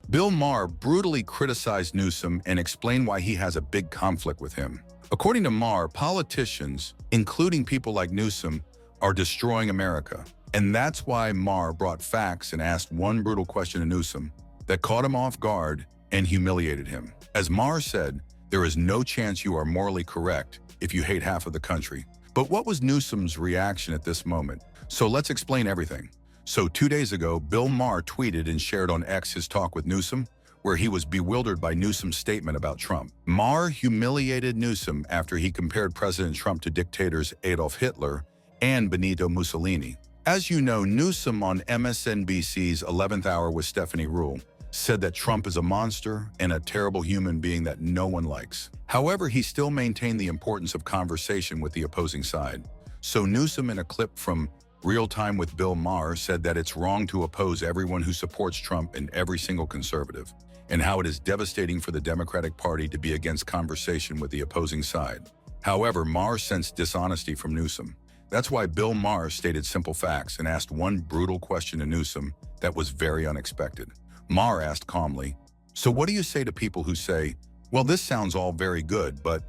Bill Maher brutally criticized Newsom and explained why he has a big conflict with him. According to Maher, politicians, including people like Newsom, are destroying America. And that's why Maher brought facts and asked one brutal question to Newsom that caught him off guard and humiliated him. As Maher said, there is no chance you are morally correct if you hate half of the country. But what was Newsom's reaction at this moment? So let's explain everything. So 2 days ago, Bill Maher tweeted and shared on X his talk with Newsom, where he was bewildered by Newsom's statement about Trump. Maher humiliated Newsom after he compared President Trump to dictators Adolf Hitler and Benito Mussolini. As you know, Newsom on MSNBC's 11th Hour with Stephanie Ruhle said that Trump is a monster and a terrible human being that no one likes. However, he still maintained the importance of conversation with the opposing side. So Newsom, in a clip from Real Time with Bill Maher, said that it's wrong to oppose everyone who supports Trump and every single conservative, and how it is devastating for the Democratic Party to be against conversation with the opposing side. However, Maher sensed dishonesty from Newsom. That's why Bill Maher stated simple facts and asked one brutal question to Newsom that was very unexpected. Maher asked calmly, "So what do you say to people who say, well, this sounds all very good, but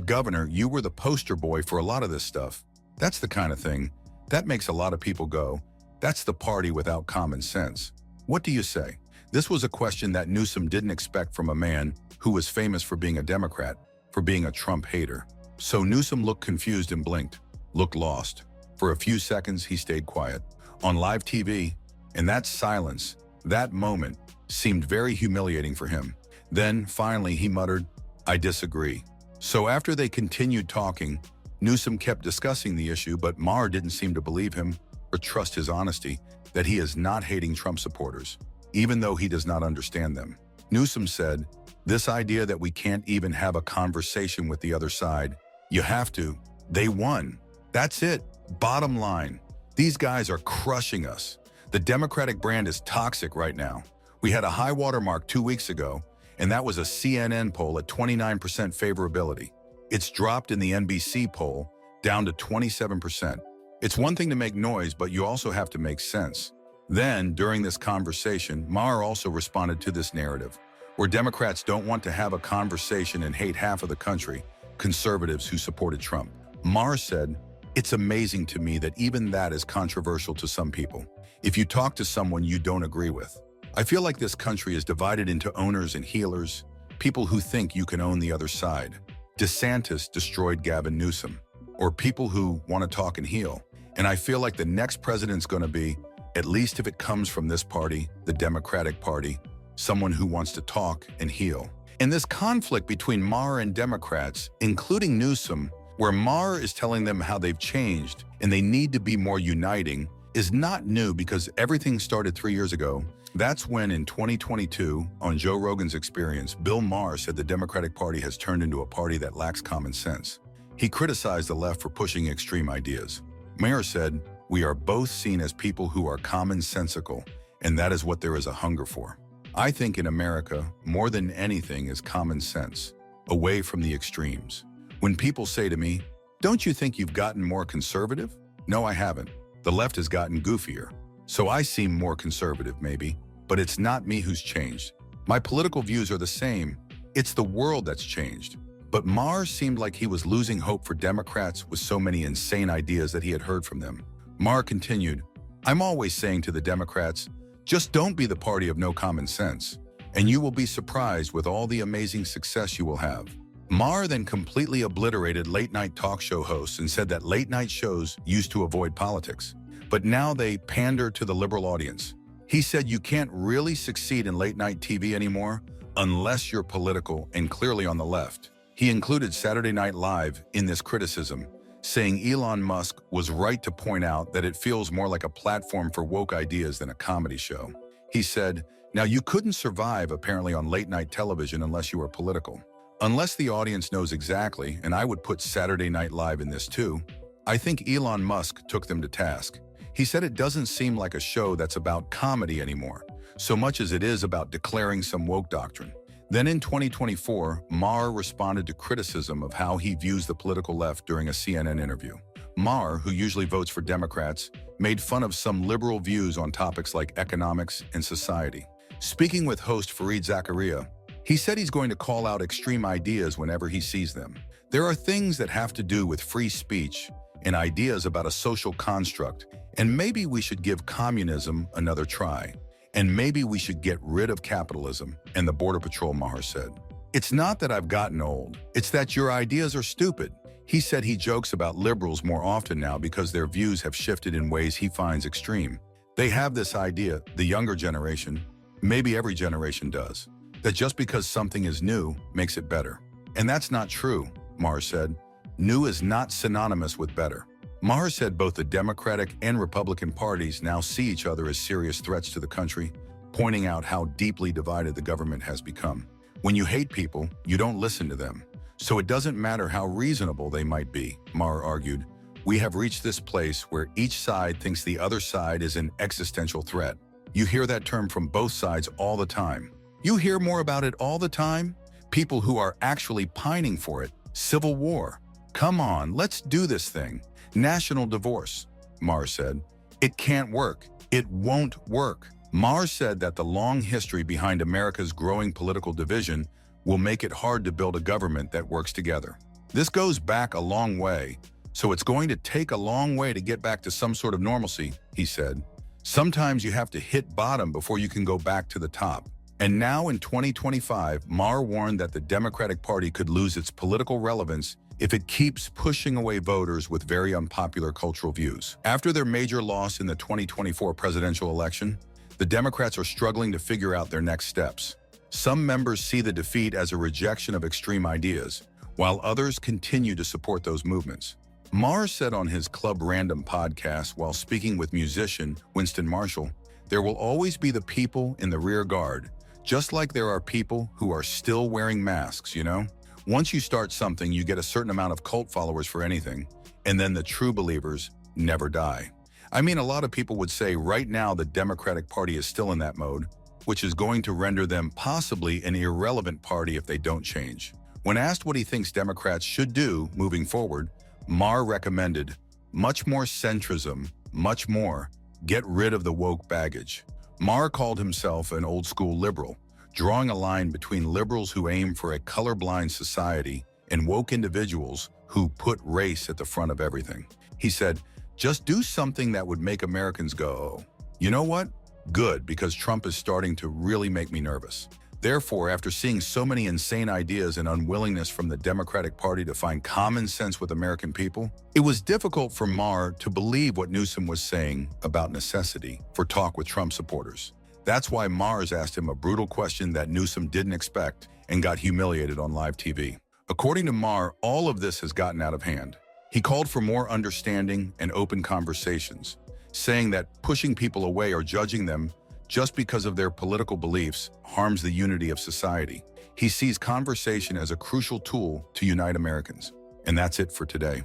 Governor, you were the poster boy for a lot of this stuff. That's the kind of thing that makes a lot of people go, that's the party without common sense. What do you say?" This was a question that Newsom didn't expect from a man who was famous for being a Democrat, for being a Trump hater. So Newsom looked confused and blinked, looked lost. For a few seconds, he stayed quiet. On live TV, and that silence, that moment, seemed very humiliating for him. Then, finally, he muttered, "I disagree." So after they continued talking, Newsom kept discussing the issue, but Maher didn't seem to believe him or trust his honesty, that he is not hating Trump supporters, even though he does not understand them. Newsom said, "This idea that we can't even have a conversation with the other side, you have to. They won. That's it. Bottom line. These guys are crushing us. The Democratic brand is toxic right now. We had a high watermark 2 weeks ago, and that was a CNN poll at 29% favorability. It's dropped in the NBC poll down to 27%. It's one thing to make noise, but you also have to make sense." Then, during this conversation, Maher also responded to this narrative, where Democrats don't want to have a conversation and hate half of the country, conservatives who supported Trump. Maher said, "It's amazing to me that even that is controversial to some people. If you talk to someone you don't agree with. I feel like this country is divided into owners and healers, people who think you can own the other side. DeSantis destroyed Gavin Newsom, or people who want to talk and heal. And I feel like the next president's going to be, at least if it comes from this party, the Democratic Party, someone who wants to talk and heal." And this conflict between Maher and Democrats, including Newsom, where Maher is telling them how they've changed and they need to be more uniting, is not new because everything started 3 years ago. That's when, in 2022, on Joe Rogan's Experience, Bill Maher said the Democratic Party has turned into a party that lacks common sense. He criticized the left for pushing extreme ideas. Maher said, "We are both seen as people who are commonsensical, and that is what there is a hunger for. I think in America, more than anything is common sense, away from the extremes. When people say to me, 'Don't you think you've gotten more conservative?' No, I haven't. The left has gotten goofier. So I seem more conservative, maybe, but it's not me who's changed. My political views are the same. It's the world that's changed." But Maher seemed like he was losing hope for Democrats with so many insane ideas that he had heard from them. Maher continued, "I'm always saying to the Democrats, just don't be the party of no common sense, and you will be surprised with all the amazing success you will have." Maher then completely obliterated late-night talk show hosts and said that late-night shows used to avoid politics, but now they pander to the liberal audience. He said you can't really succeed in late-night TV anymore unless you're political and clearly on the left. He included Saturday Night Live in this criticism, saying Elon Musk was right to point out that it feels more like a platform for woke ideas than a comedy show. He said, "Now you couldn't survive apparently on late-night television unless you were political. Unless the audience knows exactly, and I would put Saturday Night Live in this too, I think Elon Musk took them to task." He said it doesn't seem like a show that's about comedy anymore, so much as it is about declaring some woke doctrine. Then in 2024, Maher responded to criticism of how he views the political left during a CNN interview. Maher, who usually votes for Democrats, made fun of some liberal views on topics like economics and society. Speaking with host Fareed Zakaria, he said he's going to call out extreme ideas whenever he sees them. There are things that have to do with free speech and ideas about a social construct, and maybe we should give communism another try. And maybe we should get rid of capitalism and the Border Patrol, Maher said. It's not that I've gotten old, it's that your ideas are stupid. He said he jokes about liberals more often now because their views have shifted in ways he finds extreme. They have this idea, the younger generation, maybe every generation does, that just because something is new makes it better. And that's not true, Maher said. New is not synonymous with better. Maher said both the Democratic and Republican parties now see each other as serious threats to the country, pointing out how deeply divided the government has become. When you hate people, you don't listen to them. So it doesn't matter how reasonable they might be, Maher argued. We have reached this place where each side thinks the other side is an existential threat. You hear that term from both sides all the time. You hear more about it all the time? People who are actually pining for it. Civil war. Come on, let's do this thing. National divorce, Maher said. It can't work. It won't work. Maher said that the long history behind America's growing political division will make it hard to build a government that works together. This goes back a long way, so it's going to take a long way to get back to some sort of normalcy, he said. Sometimes you have to hit bottom before you can go back to the top. And now in 2025, Maher warned that the Democratic Party could lose its political relevance if it keeps pushing away voters with very unpopular cultural views. After their major loss in the 2024 presidential election, the Democrats are struggling to figure out their next steps. Some members see the defeat as a rejection of extreme ideas, while others continue to support those movements. Maher said on his Club Random podcast while speaking with musician Winston Marshall, there will always be the people in the rear guard, just like there are people who are still wearing masks, you know? Once you start something, you get a certain amount of cult followers for anything, and then the true believers never die. I mean, a lot of people would say right now the Democratic Party is still in that mode, which is going to render them possibly an irrelevant party if they don't change. When asked what he thinks Democrats should do moving forward, Maher recommended much more centrism, much more, get rid of the woke baggage. Maher called himself an old-school liberal, drawing a line between liberals who aim for a colorblind society and woke individuals who put race at the front of everything. He said, just do something that would make Americans go, you know what? Good, because Trump is starting to really make me nervous. Therefore, after seeing so many insane ideas and unwillingness from the Democratic Party to find common sense with American people, it was difficult for Maher to believe what Newsom was saying about necessity for talk with Trump supporters. That's why Maher's asked him a brutal question that Newsom didn't expect and got humiliated on live TV. According to Maher, all of this has gotten out of hand. He called for more understanding and open conversations, saying that pushing people away or judging them just because of their political beliefs harms the unity of society. He sees conversation as a crucial tool to unite Americans. And that's it for today.